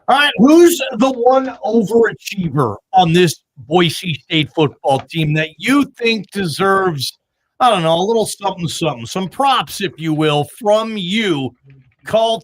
All right, who's the one overachiever on this Boise State football team that you think deserves, I don't know, a little something, some props, if you will, from you? Call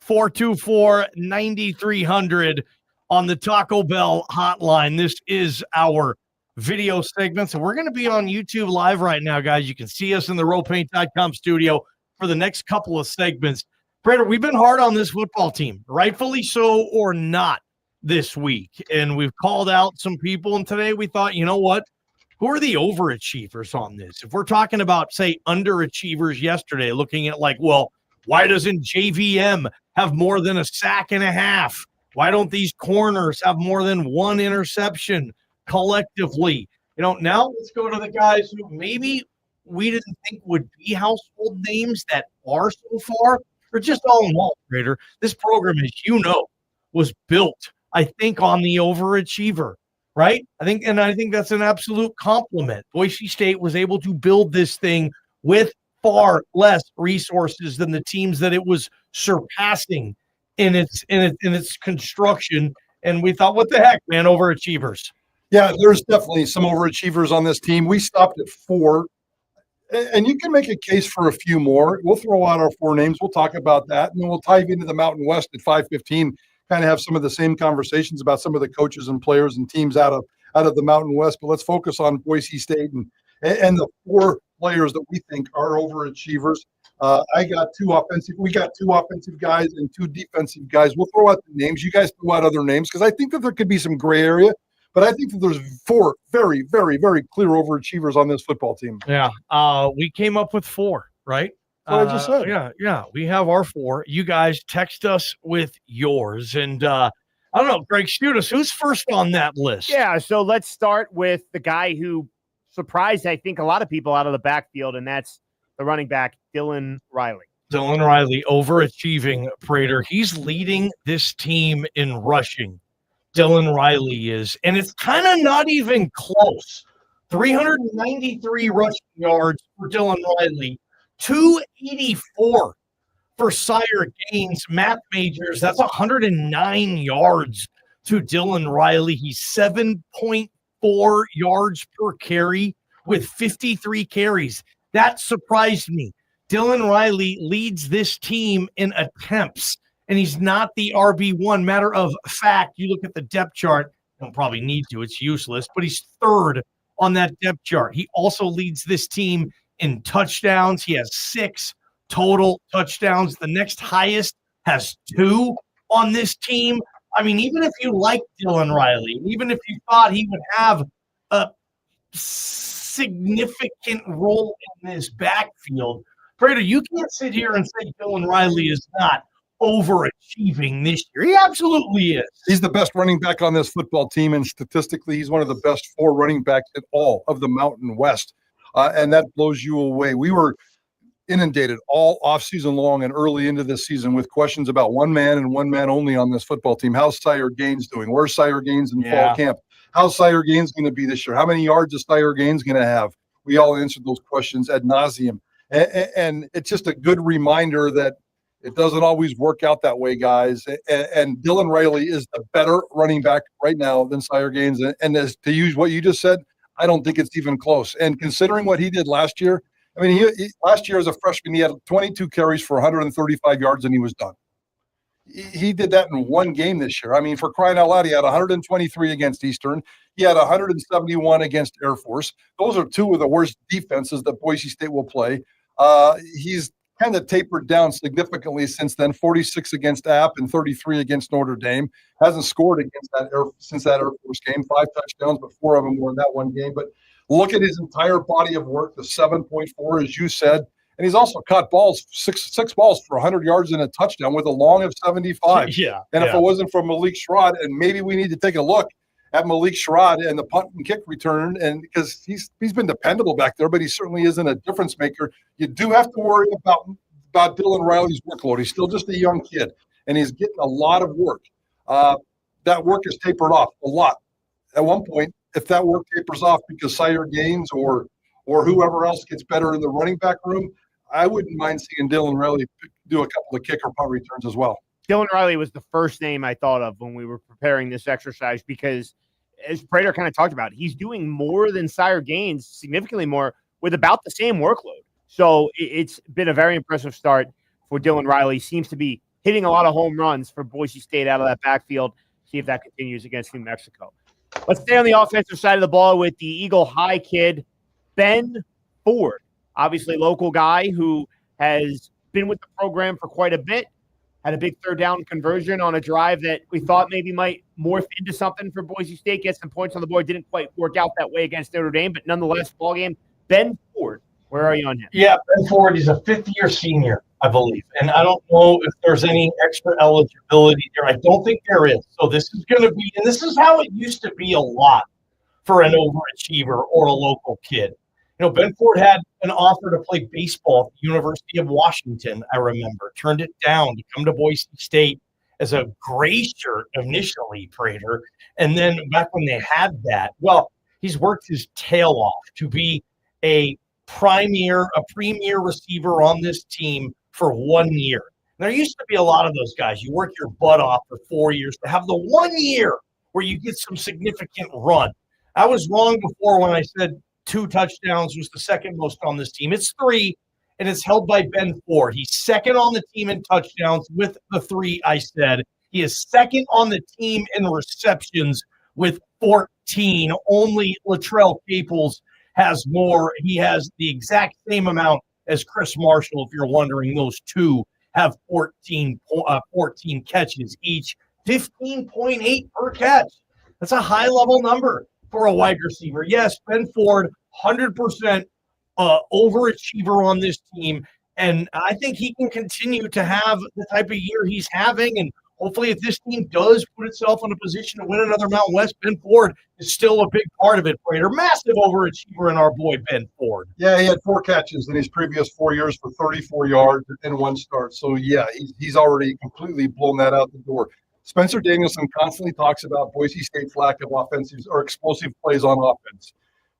208-424-9300 on the Taco Bell hotline. This is our video segment. So we're going to be on YouTube Live right now, guys. You can see us in the RowPaint.com studio for the next couple of segments. Prater, we've been hard on this football team, rightfully so or not, this week. And we've called out some people. And today we thought, you know what? Who are the overachievers on this? If we're talking about, say, underachievers yesterday, looking at like, well, why doesn't JVM have more than a sack and a half? Why don't these corners have more than one interception collectively? You know, now let's go to the guys who maybe we didn't think would be household names that are so far. Or just all in all, Prater, this program, as you know, was built, I think, on the overachiever, right? I think that's an absolute compliment. Boise State was able to build this thing with far less resources than the teams that it was surpassing in its construction. And we thought, what the heck, man, overachievers. Yeah, there's definitely some overachievers on this team. We stopped at 4. And you can make a case for a few more. We'll throw out our 4 names. We'll talk about that. And then we'll dive into the Mountain West at 5:15, kind of have some of the same conversations about some of the coaches and players and teams out of the Mountain West. But let's focus on Boise State and the 4 players that we think are overachievers. We got 2 offensive guys and 2 defensive guys. We'll throw out the names. You guys throw out other names because I think that there could be some gray area. But I think that there's 4 very, very, very clear overachievers on this football team. Yeah. We came up with 4, right? What I just said. Yeah. We have our 4. You guys text us with yours. And I don't know, Greg, shoot us. Who's first on that list? Yeah, so let's start with the guy who surprised, I think, a lot of people out of the backfield, and that's the running back, Dylan Riley. Dylan Riley, overachieving, Prater. He's leading this team in rushing. Dylan Riley is, and it's kind of not even close. 393 rushing yards for Dylan Riley, 284 for Sire Gaines. Math majors, that's 109 yards to Dylan Riley. He's 7.4 yards per carry with 53 carries. That surprised me. Dylan Riley leads this team in attempts. And he's not the RB1. Matter of fact, you look at the depth chart, don't probably need to, it's useless, but he's 3rd on that depth chart. He also leads this team in touchdowns. He has 6 total touchdowns. The next highest has 2 on this team. I mean, even if you like Dylan Riley, even if you thought he would have a significant role in this backfield, Prater, you can't sit here and say Dylan Riley is not overachieving this year. He absolutely is. He's the best running back on this football team, and statistically, he's one of the best 4 running backs in all of the Mountain West, and that blows you away. We were inundated all offseason long and early into this season with questions about one man and one man only on this football team. How's Sire Gaines doing? Where's Sire Gaines in fall camp? How's Sire Gaines going to be this year? How many yards is Sire Gaines going to have? We all answered those questions ad nauseum, and it's just a good reminder that it doesn't always work out that way, guys. And Dylan Riley is the better running back right now than Sire Gaines. And as to use what you just said, I don't think it's even close. And considering what he did last year, I mean, he last year as a freshman, he had 22 carries for 135 yards, and he was done. He did that in 1 game this year. I mean, for crying out loud, he had 123 against Eastern. He had 171 against Air Force. Those are 2 of the worst defenses that Boise State will play. He's kind of tapered down significantly since then, 46 against App and 33 against Notre Dame. Hasn't scored against since that Air Force game. 5 touchdowns, but 4 of them were in that 1 game. But look at his entire body of work, the 7.4, as you said. And he's also caught balls, six balls for 100 yards and a touchdown with a long of 75. And if it wasn't for Malik Sherrod, and maybe we need to take a look at Malik Sherrod and the punt and kick return, and because he's been dependable back there, but he certainly isn't a difference maker. You do have to worry about Dylan Riley's workload. He's still just a young kid, and he's getting a lot of work. That work is tapered off a lot. At one point, if that work tapers off because Sire Gaines or whoever else gets better in the running back room, I wouldn't mind seeing Dylan Riley do a couple of kick or punt returns as well. Dylan Riley was the first name I thought of when we were preparing this exercise because, as Prater kind of talked about, he's doing more than Sire Gaines, significantly more, with about the same workload. So it's been a very impressive start for Dylan Riley. Seems to be hitting a lot of home runs for Boise State out of that backfield. See if that continues against New Mexico. Let's stay on the offensive side of the ball with the Eagle High kid, Ben Ford. Obviously, local guy who has been with the program for quite a bit. Had a big third down conversion on a drive that we thought maybe might morph into something for Boise State, get some points on the board. Didn't quite work out that way against Notre Dame, but nonetheless, ball game. Ben Ford, where are you on him? Yeah, Ben Ford is a fifth-year senior, I believe. And I don't know if there's any extra eligibility there. I don't think there is. So this is going to be – and this is how it used to be a lot for an overachiever or a local kid. You know, Ben Ford had an offer to play baseball at the University of Washington, I remember. Turned it down to come to Boise State as a gray shirt initially, Prater. And then back when they had that, well, he's worked his tail off to be a premier receiver on this team for 1 year. There used to be a lot of those guys. You work your butt off for 4 years to have the 1 year where you get some significant run. I was wrong before when I said 2 touchdowns was the second most on this team. It's 3, and it's held by Ben Ford. He's second on the team in touchdowns with the 3 I said. He is second on the team in receptions with 14. Only Latrell Caples has more. He has the exact same amount as Chris Marshall, if you're wondering. Those 2 have 14 catches each, 15.8 per catch. That's a high-level number for a wide receiver. Yes, Ben Ford, 100% overachiever on this team, and I think he can continue to have the type of year he's having, and hopefully if this team does put itself in a position to win another Mountain West, Ben Ford is still a big part of it, Prater. Massive overachiever in our boy Ben Ford. Yeah, he had 4 catches in his previous 4 years for 34 yards and 1 start. So, yeah, he's already completely blown that out the door. Spencer Danielson constantly talks about Boise State's lack of offensive or explosive plays on offense.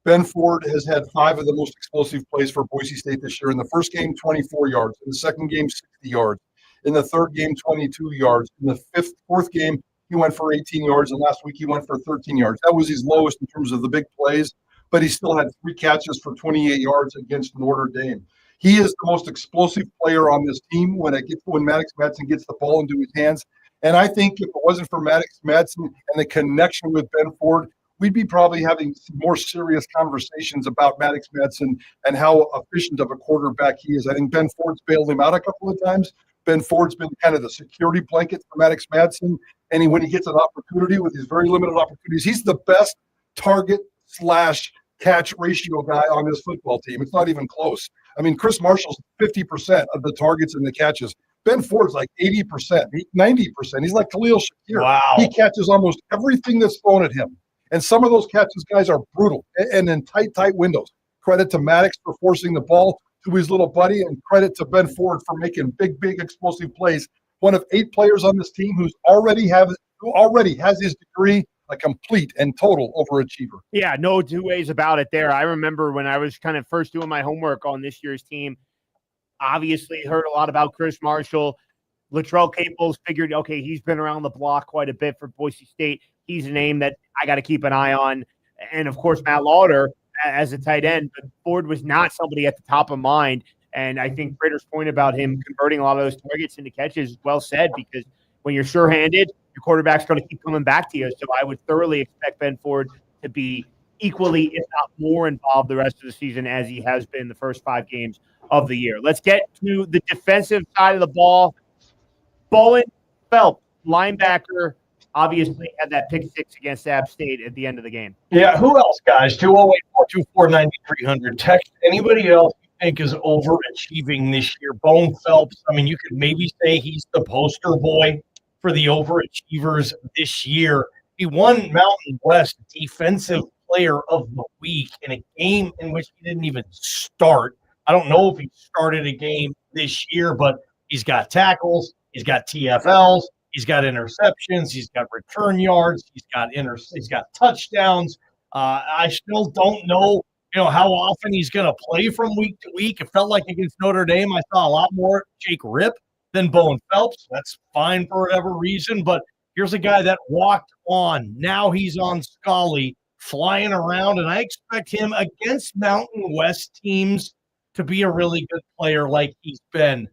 Ben Ford has had 5 of the most explosive plays for Boise State this year. In the first game, 24 yards. In the second game, 60 yards. In the third game, 22 yards. In the fourth game, he went for 18 yards. And last week, he went for 13 yards. That was his lowest in terms of the big plays, but he still had 3 catches for 28 yards against Notre Dame. He is the most explosive player on this team when Maddox Madsen gets the ball into his hands. And I think if it wasn't for Maddox Madsen and the connection with Ben Ford, we'd be probably having more serious conversations about Maddox Madsen and how efficient of a quarterback he is. I think Ben Ford's bailed him out a couple of times. Ben Ford's been kind of the security blanket for Maddox Madsen. And when he gets an opportunity with his very limited opportunities, he's the best target/catch ratio guy on this football team. It's not even close. I mean, Chris Marshall's 50% of the targets and the catches. Ben Ford's like 80%, 90%. He's like Khalil Shakir. Wow. He catches almost everything that's thrown at him. And some of those catches, guys, are brutal and in tight windows. Credit to Maddox for forcing the ball to his little buddy, and credit to Ben Ford for making big explosive plays. One of 8 players on this team who already has his degree, a complete and total overachiever. Yeah, no 2 ways about it there. I remember when I was kind of first doing my homework on this year's team, obviously heard a lot about Chris Marshall. Latrell Caples, figured, okay, he's been around the block quite a bit for Boise State. He's a name that I got to keep an eye on. And, of course, Matt Lauder as a tight end. But Ford was not somebody at the top of mind. And I think Prater's point about him converting a lot of those targets into catches is well said, because when you're sure-handed, your quarterback's going to keep coming back to you. So I would thoroughly expect Ben Ford to be equally, if not more, involved the rest of the season as he has been the first 5 games of the year. Let's get to the defensive side of the ball. Boen Phelps, linebacker, obviously had that pick 6 against App State at the end of the game. Yeah, who else, guys? 208-424-9300. Text anybody else you think is overachieving this year. Boen Phelps, I mean, you could maybe say he's the poster boy for the overachievers this year. He won Mountain West Defensive Player of the Week in a game in which he didn't even start. I don't know if he started a game this year, but he's got tackles, he's got TFLs, he's got interceptions, he's got return yards, he's got touchdowns. I still don't know, how often he's going to play from week to week. It felt like against Notre Dame, I saw a lot more Jake Ripp than Boen. Phelps, that's fine for whatever reason, but here's a guy that walked on. Now he's on Scully, flying around, and I expect him against Mountain West teams to be a really good player like he's been.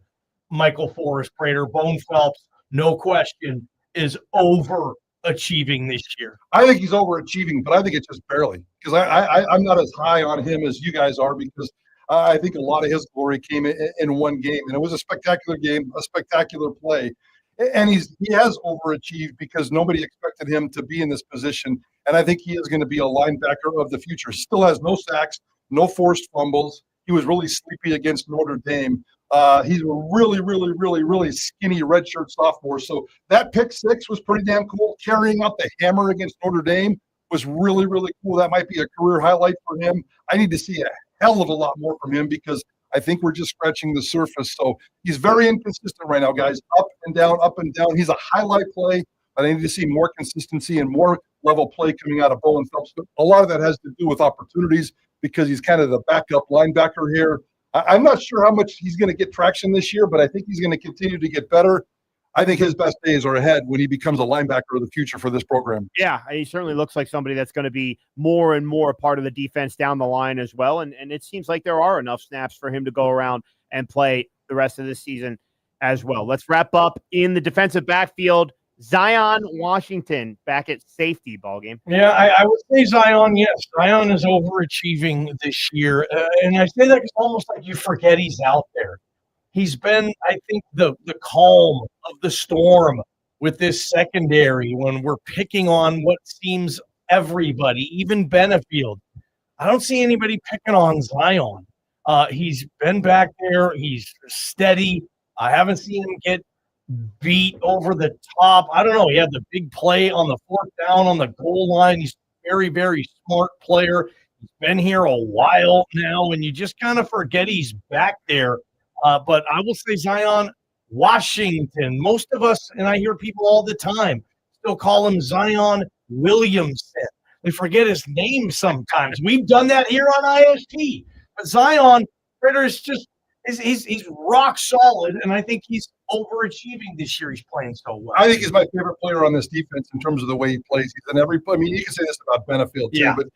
Michael Forrest, Prater, Boen Phelps, no question, is overachieving this year. I think he's overachieving, but I think it's just barely, because I'm not as high on him as you guys are, because I think a lot of his glory came in one game, and it was a spectacular game, a spectacular play. And he has overachieved because nobody expected him to be in this position. And I think he is going to be a linebacker of the future. Still has no sacks, no forced fumbles. He was really sleepy against Notre Dame. He's a really, really, really, really skinny redshirt sophomore. So that pick six was pretty damn cool. Carrying out the hammer against Notre Dame was really, really cool. That might be a career highlight for him. I need to see a hell of a lot more from him, because I think we're just scratching the surface. So he's very inconsistent right now, guys. Up and down, up and down. He's a highlight play, but I need to see more consistency and more level play coming out of Boen Phelps. But a lot of that has to do with opportunities, because he's kind of the backup linebacker here. I'm not sure how much he's going to get traction this year, but I think he's going to continue to get better. I think his best days are ahead when he becomes a linebacker of the future for this program. Yeah, he certainly looks like somebody that's going to be more and more a part of the defense down the line as well. And it seems like there are enough snaps for him to go around and play the rest of the season as well. Let's wrap up in the defensive backfield. Zion Washington back at safety. Ballgame. Yeah, I would say Zion, yes. Zion is overachieving this year. And I say that it's almost like you forget he's out there. He's been, I think, the calm of the storm with this secondary when we're picking on what seems everybody, even Benefield. I don't see anybody picking on Zion. He's been back there. He's steady. I haven't seen him get beat over the top. I don't know. He had the big play on the fourth down on the goal line. He's a very, very smart player. He's been here a while now, and you just kind of forget he's back there. But I will say Zion Washington. Most of us, and I hear people all the time, still call him Zion Williamson. They forget his name sometimes. We've done that here on IST. But Zion, Prater is just he's rock solid, and I think he's overachieving this year. He's playing so well. I think he's my favorite player on this defense in terms of the way he plays. He's in every. I mean, you can say this about Benefield too, but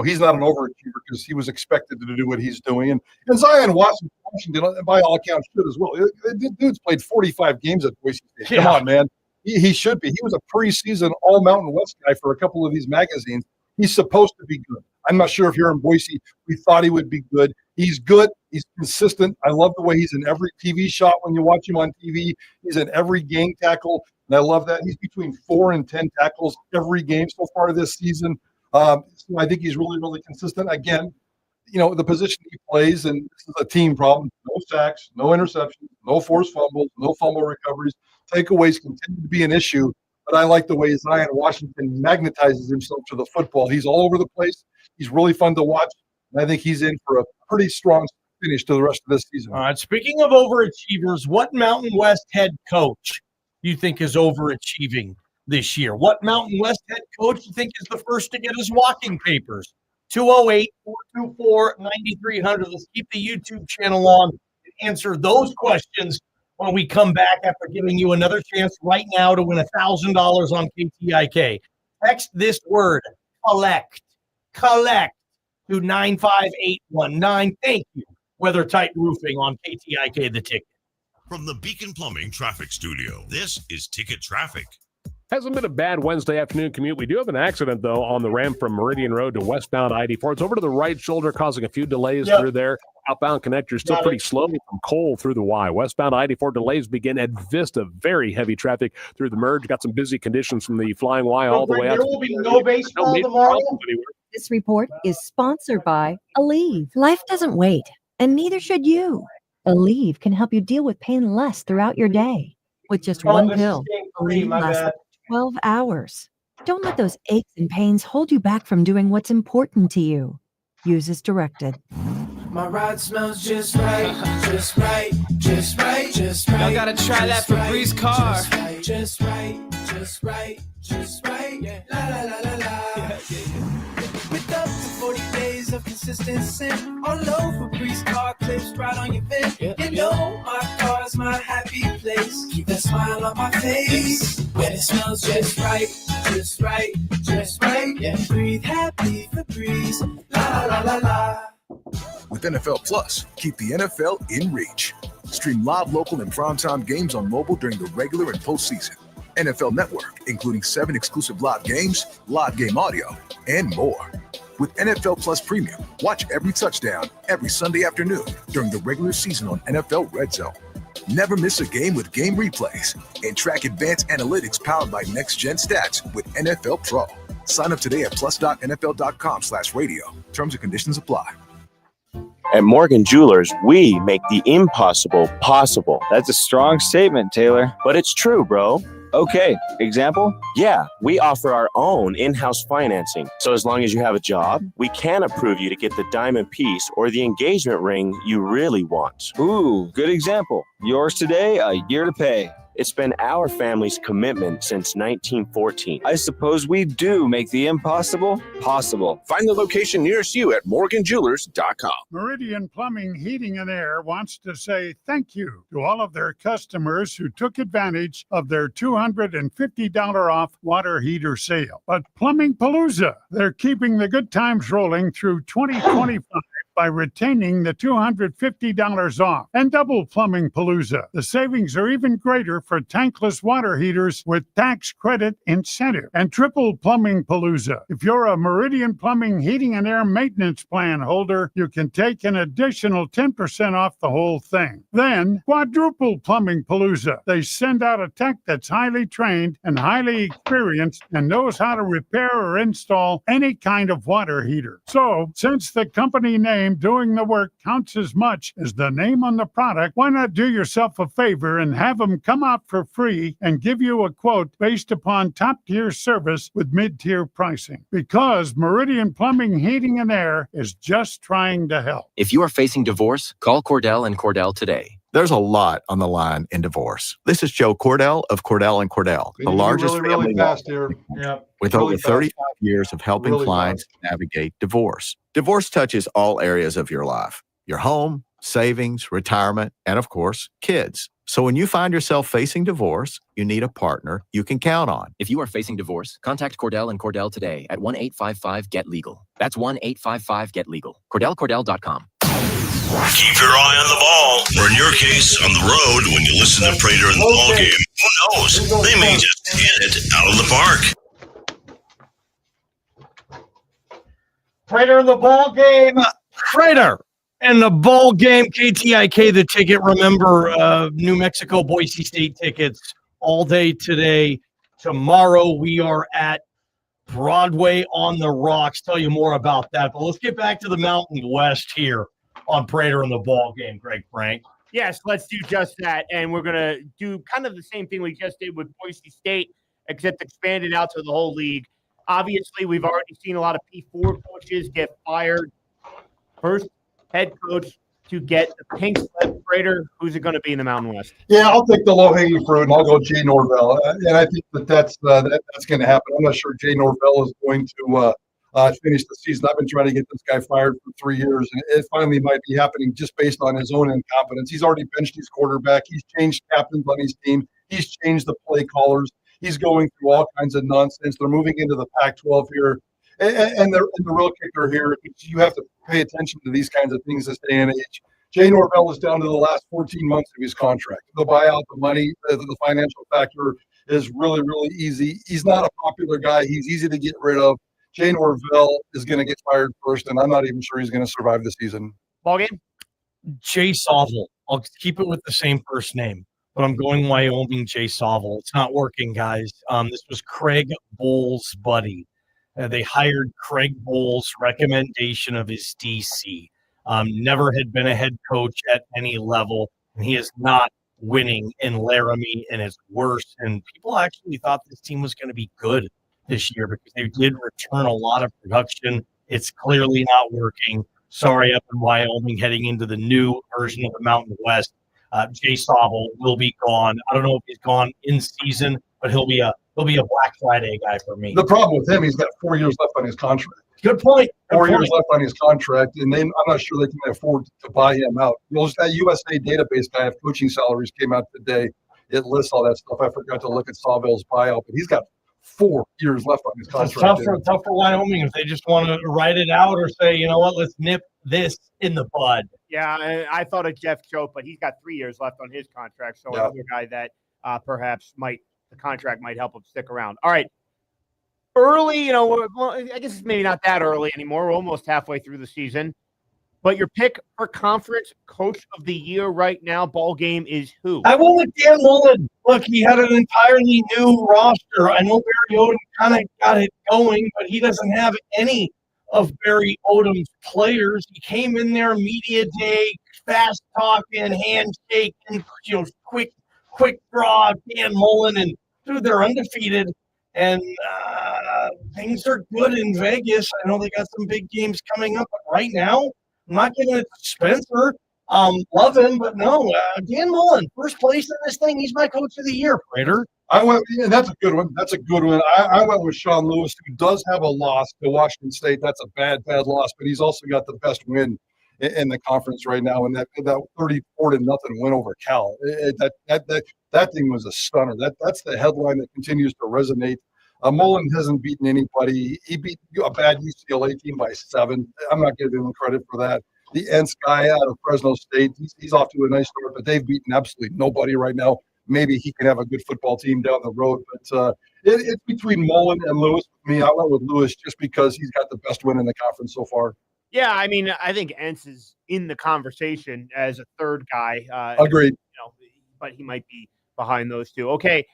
he's not an overachiever because he was expected to do what he's doing. And Zion Washington, by all accounts, should as well. The dude's played 45 games at Boise State. Come on, man. He should be. He was a preseason All Mountain West guy for a couple of these magazines. He's supposed to be good. I'm not sure if here in Boise we thought he would be good. He's good. He's consistent. I love the way he's in every TV shot when you watch him on TV. He's in every game tackle, and I love that. He's between 4 and 10 tackles every game so far this season. So I think he's really, really consistent. Again, the position he plays, and this is a team problem. No sacks, no interceptions, no forced fumbles, no fumble recoveries. Takeaways continue to be an issue, but I like the way Zion Washington magnetizes himself to the football. He's all over the place. He's really fun to watch, and I think he's in for a pretty strong finish to the rest of this season. All right, speaking of overachievers, what Mountain West head coach you think is overachieving this year? What Mountain West head coach you think is the first to get his walking papers? 208-424-9300. Let's keep the YouTube channel on and answer those questions when we come back after giving you another chance right now to win $1,000 on KTIK. Text this word, collect to 95819. Thank you. Weather Tight Roofing on KTIK The Ticket. From the Beacon Plumbing Traffic Studio, this is Ticket Traffic. Hasn't been a bad Wednesday afternoon commute. We do have an accident, though, on the ramp from Meridian Road to westbound I-84. It's over to the right shoulder, causing a few delays through there. Outbound connector still pretty slow from Cole through the Y. Westbound I-84 delays begin at Vista. Very heavy traffic through the merge. Got some busy conditions from the Flying Y all the way out. There will be no baseball tomorrow. This report is sponsored by Aleve. Life doesn't wait, and neither should you. Aleve can help you deal with pain less throughout your day. With just one pill, Aleve lasts 12 hours. Don't let those aches and pains hold you back from doing what's important to you. Use as directed. My ride smells just right, just right, just right, just right. Y'all gotta try that Febreze car. Just right, just right, just right. Yeah. La la la la la. With up to 40 days of consistent scent, all over Febreze car clips right on your vent. You know my car's my happy place. Keep that smile on my face. When it smells just right, just right, just right. Yeah, breathe happy Febreze. La la la la la. With NFL Plus, keep the NFL in reach. Stream live, local, and primetime games on mobile during the regular and postseason. NFL Network, including 7 exclusive live games, live game audio, and more. With NFL Plus Premium, watch every touchdown every Sunday afternoon during the regular season on NFL Red Zone. Never miss a game with game replays and track advanced analytics powered by Next Gen Stats with NFL Pro. Sign up today at plus.nfl.com/radio. Terms and conditions apply. At Morgan Jewelers, we make the impossible possible. That's a strong statement, Taylor. But it's true, bro. Okay, example? Yeah, we offer our own in-house financing. So as long as you have a job, we can approve you to get the diamond piece or the engagement ring you really want. Ooh, good example. Yours today, a year to pay. It's been our family's commitment since 1914. I suppose we do make the impossible possible. Find the location nearest you at morganjewelers.com. Meridian Plumbing, Heating, and Air wants to say thank you to all of their customers who took advantage of their $250 off water heater sale. But Plumbing Palooza, they're keeping the good times rolling through 2025. By retaining the $250 off and double Plumbing Palooza. The savings are even greater for tankless water heaters with tax credit incentive and triple Plumbing Palooza. If you're a Meridian Plumbing Heating and Air maintenance plan holder, you can take an additional 10% off the whole thing. Then quadruple Plumbing Palooza. They send out a tech that's highly trained and highly experienced and knows how to repair or install any kind of water heater. So, since the company name doing the work counts as much as the name on the product, why not do yourself a favor and have them come out for free and give you a quote based upon top-tier service with mid-tier pricing? Because Meridian Plumbing, Heating, and Air is just trying to help. If you are facing divorce, call Cordell and Cordell today. There's a lot on the line in divorce. This is Joe Cordell of Cordell & Cordell, the largest family fast here. with Really over 35 years of helping Really clients navigate divorce. Divorce touches all areas of your life, your home, savings, retirement, and of course, kids. So when you find yourself facing divorce, you need a partner you can count on. If you are facing divorce, contact Cordell and Cordell today at 1-855-GET-LEGAL. That's 1-855-GET-LEGAL. CordellCordell.com. Keep your eye on the ball, or in your case, on the road when you listen to Prater in the ball game. Who knows? They may just hit it out of the park. Prater in the ball game. Prater in the ball game. KTIK, the ticket. Remember, New Mexico, Boise State tickets all day today. Tomorrow we are at Broadway on the Rocks. Tell you more about that. But let's get back to the Mountain West here on Prater in the ball game, Greg Frank. Yes, let's do just that. And we're going to do kind of the same thing we just did with Boise State, except expanded out to the whole league. Obviously, we've already seen a lot of P4 coaches get fired. First head coach to get the pink slip. Prater, who's it going to be in the Mountain West? Yeah, I'll take the low-hanging fruit, and I'll go Jay Norvell. And I think that's going to happen. I'm not sure Jay Norvell is going to finish the season. I've been trying to get this guy fired for 3 years, and it finally might be happening just based on his own incompetence. He's already benched his quarterback. He's changed captains on his team. He's changed the play callers. He's going through all kinds of nonsense. They're moving into the Pac-12 here. And the real kicker here, you have to pay attention to these kinds of things this day and age. Jay Norvell is down to the last 14 months of his contract. The buyout, the money, the financial factor is really, really easy. He's not a popular guy. He's easy to get rid of. Jay Norvell is going to get fired first, and I'm not even sure he's going to survive the season. Ballgame? Jay Sovil. I'll keep it with the same first name, but I'm going Wyoming Jay Sovil. It's not working, guys. This was Craig Bowles' buddy. They hired Craig Bowles' recommendation of his DC. Never had been a head coach at any level, and he is not winning in Laramie, and it's worse. And people actually thought this team was going to be good this year because they did return a lot of production. It's clearly not working. Sorry, up in Wyoming, heading into the new version of the Mountain West. Jay Sovil will be gone. I don't know if he's gone in season, but he'll be a Black Friday guy for me. The problem with him, he's got 4 years left on his contract. Good point. 4 years left on his contract, and I'm not sure they can afford to buy him out. That USA database guy of coaching salaries came out today. It lists all that stuff. I forgot to look at Sawville's buyout, but he's got 4 years left on his contract. It's tough for Wyoming if they just want to write it out or say, you know what, let's nip this in the bud. Yeah, I thought of Jeff Choate, but he's got 3 years left on his contract. So another guy that perhaps the contract might help him stick around. All right. Early, well, I guess it's maybe not that early anymore. We're almost halfway through the season. But your pick for conference coach of the year right now, Ballgame, is who? I went with Dan Mullen. Look, he had an entirely new roster. I know Barry Odom kind of got it going, but he doesn't have any of Barry Odom's players. He came in there media day, fast talking, handshake, and quick draw. Dan Mullen, and dude, they're undefeated. And things are good in Vegas. I know they got some big games coming up, but right now, I'm not giving it to Spencer. Love him, but no. Dan Mullen, first place in this thing. He's my coach of the year, Prater. And that's a good one. That's a good one. I went with Sean Lewis, who does have a loss to Washington State. That's a bad loss, but he's also got the best win in the conference right now, and that 34-0 win over Cal. That thing was a stunner. That's the headline that continues to resonate. Mullen hasn't beaten anybody. He beat a bad UCLA team by 7. I'm not giving him credit for that. The Entz guy out of Fresno State, he's off to a nice start, but they've beaten absolutely nobody right now. Maybe he can have a good football team down the road, but it's between Mullen and Lewis. With me, I went with Lewis just because he's got the best win in the conference so far. Yeah, I mean, I think Entz is in the conversation as a third guy. Agreed. But he might be behind those two. Okay,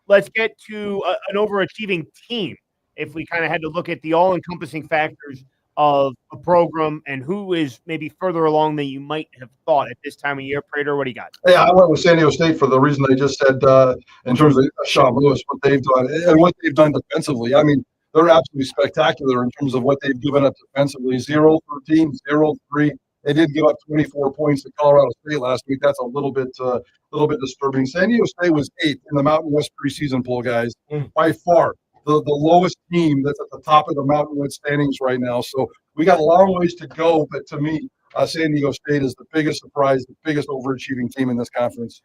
let's get to an overachieving team. If we kind of had to look at the all-encompassing factors of a program and who is maybe further along than you might have thought at this time of year, Prater, what do you got? Yeah, I went with San Diego State for the reason I just said in terms of Sean Lewis, what they've done and what they've done defensively. I mean, they're absolutely spectacular in terms of what they've given up defensively. 0-13, 0-3. They did give up 24 points to Colorado State last week. That's a little bit disturbing. San Diego State was 8th in the Mountain West preseason poll, guys, by far. The lowest team that's at the top of the Mountain West standings right now. So we got a long ways to go. But to me, San Diego State is the biggest surprise, the biggest overachieving team in this conference.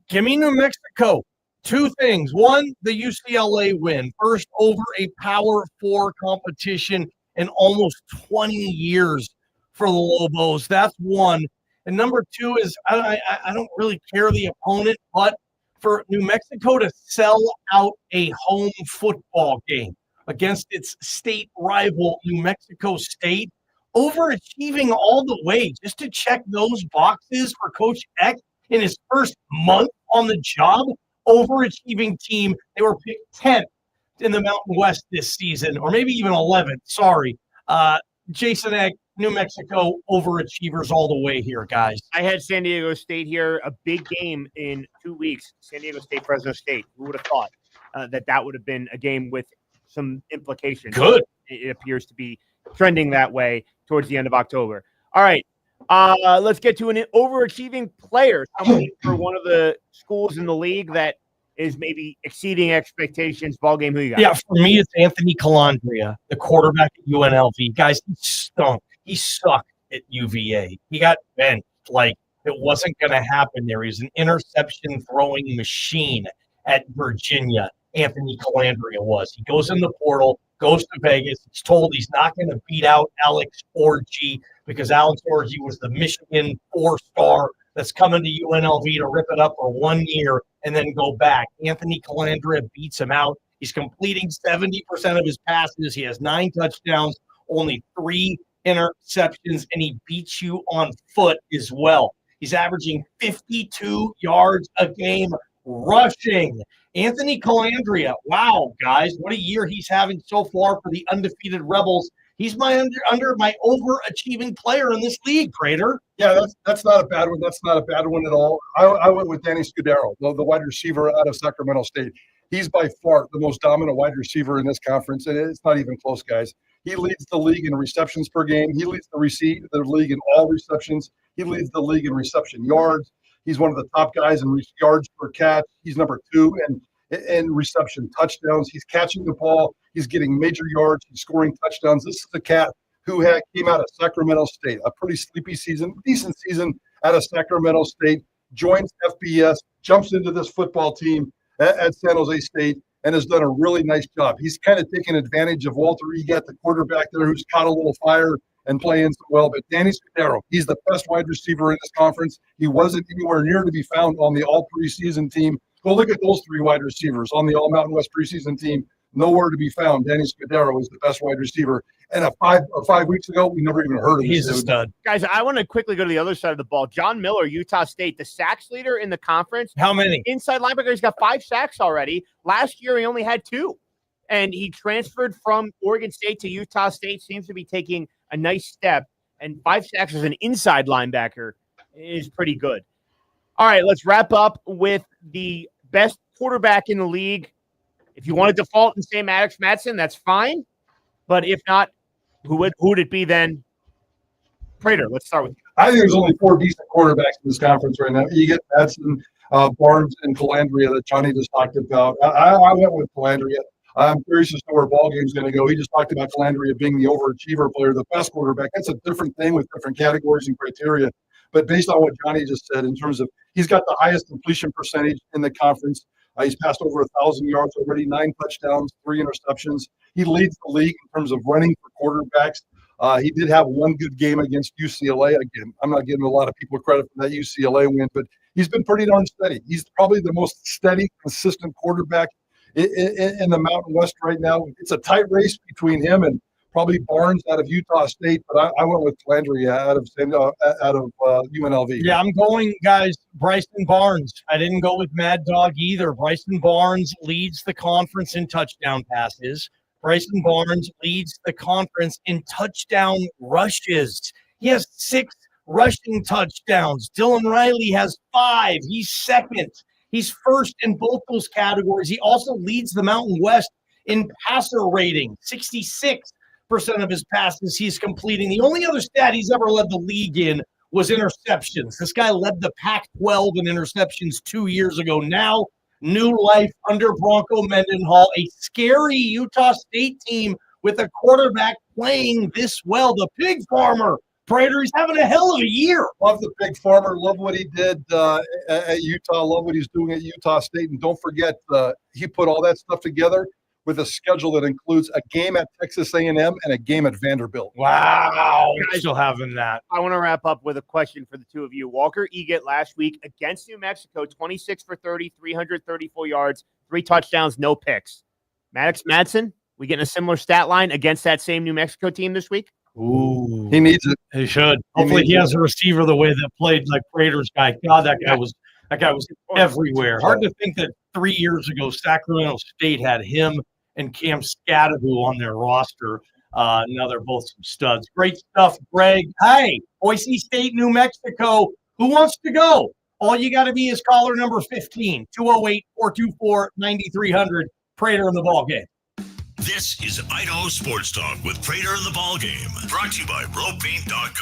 Give me New Mexico. 2 things. One, the UCLA win. First over a Power 4 competition in almost 20 years for the Lobos. That's one. And number 2 is I don't really care the opponent, but for New Mexico to sell out a home football game against its state rival, New Mexico State, overachieving all the way just to check those boxes for Coach Eck in his first month on the job. Overachieving team. They were picked 10th in the Mountain West this season, or maybe even 11th. Sorry. Jason Eck, New Mexico, overachievers all the way here, guys. I had San Diego State here, a big game in 2 weeks. San Diego State, Fresno State. Who would have thought that would have been a game with some implications? Good. It appears to be trending that way towards the end of October. All right. Let's get to an overachieving player, somebody for one of the schools in the league that is maybe exceeding expectations. Ballgame, who you got? Yeah, for me, it's Anthony Calandria, the quarterback at UNLV. Guys, he stunk. He sucked at UVA. He got benched like it wasn't going to happen there. He's an interception throwing machine at Virginia. Anthony Calandria was. He goes in the portal, goes to Vegas. He's told he's not going to beat out Alex Orji because Alex Orji was the Michigan 4-star that's coming to UNLV to rip it up for 1 year and then go back. Anthony Calandria beats him out. He's completing 70% of his passes. He has 9 touchdowns, only 3 interceptions, and he beats you on foot as well. He's averaging 52 yards a game rushing. Anthony Calandria, wow, guys, what a year he's having so far for the undefeated Rebels. He's my under my overachieving player in this league, Prater. Yeah, that's not a bad one. That's not a bad one at all. I went with Danny Scudero, the wide receiver out of Sacramento State. He's by far the most dominant wide receiver in this conference, and it's not even close, guys. He leads the league in receptions per game. He leads the league in all receptions. He leads the league in reception yards. He's one of the top guys in yards per catch. He's number 2, and in reception, touchdowns. He's catching the ball. He's getting major yards. He's scoring touchdowns. This is the cat who came out of Sacramento State, a pretty sleepy season, decent season out of Sacramento State, joins FBS, jumps into this football team at San Jose State, and has done a really nice job. He's kind of taken advantage of Walter Egat, the quarterback there, who's caught a little fire and playing so well. But Danny Scudero, he's the best wide receiver in this conference. He wasn't anywhere near to be found on the all preseason team. Go look at those 3 wide receivers on the All Mountain West preseason team. Nowhere to be found. Danny Scudero is the best wide receiver. And 5 weeks ago, we never even heard of him. He's a stud. Guys, I want to quickly go to the other side of the ball. John Miller, Utah State, the sacks leader in the conference. How many? Inside linebacker. He's got 5 sacks already. Last year, he only had 2. And he transferred from Oregon State to Utah State. Seems to be taking a nice step. And 5 sacks as an inside linebacker is pretty good. All right, let's wrap up with the best quarterback in the league. If you want to default and say Maddox Madsen, that's fine. But if not, who would it be then? Prater, let's start with you. I think there's only 4 decent quarterbacks in this conference right now. You get Madsen, Barnes, and Calandria that Johnny just talked about. I went with Calandria. I'm curious as to where Ballgame's going to go. He just talked about Calandria being the overachiever player, the best quarterback. That's a different thing with different categories and criteria. But based on what Johnny just said, in terms of he's got the highest completion percentage in the conference. He's passed over 1,000 yards already, 9 touchdowns, 3 interceptions. He leads the league in terms of running for quarterbacks. He did have 1 good game against UCLA. Again, I'm not giving a lot of people credit for that UCLA win, but he's been pretty darn steady. He's probably the most steady, consistent quarterback in the Mountain West right now. It's a tight race between him and probably Barnes out of Utah State, but I went with Calandria out of UNLV. Yeah, I'm going, guys, Bryson Barnes. I didn't go with Mad Dog either. Bryson Barnes leads the conference in touchdown passes. Bryson Barnes leads the conference in touchdown rushes. He has 6 rushing touchdowns. Dylan Riley has 5. He's second. He's first in both those categories. He also leads the Mountain West in passer rating, 66% of his passes he's completing. The only other stat he's ever led the league in was interceptions. This guy led the Pac-12 in interceptions 2 years ago. Now, new life under Bronco Mendenhall, a scary Utah State team with a quarterback playing this well. The Pig Farmer, Prater, he's having a hell of a year. Love the Pig Farmer. Love what he did at Utah. Love what he's doing at Utah State. And don't forget, he put all that stuff together with a schedule that includes a game at Texas A&M and a game at Vanderbilt. Wow. You're still having that. I want to wrap up with a question for the two of you. Walker Egat last week against New Mexico, 26 for 30, 334 yards, 3 touchdowns, no picks. Maddox Madsen, we getting a similar stat line against that same New Mexico team this week? Ooh. He needs it. He should. Hopefully he has a receiver the way that played like Prater's guy. God, that guy was everywhere. Hard to think that 3 years ago Sacramento State had him and Cam Scadaboo on their roster. Now they're both some studs. Great stuff, Greg. Hey, Boise State, New Mexico. Who wants to go? All you got to be is caller number 15, 208-424-9300. Prater in the ball game. This is Idaho Sports Talk with Prater in the Ball Game. Brought to you by RopePaint.com.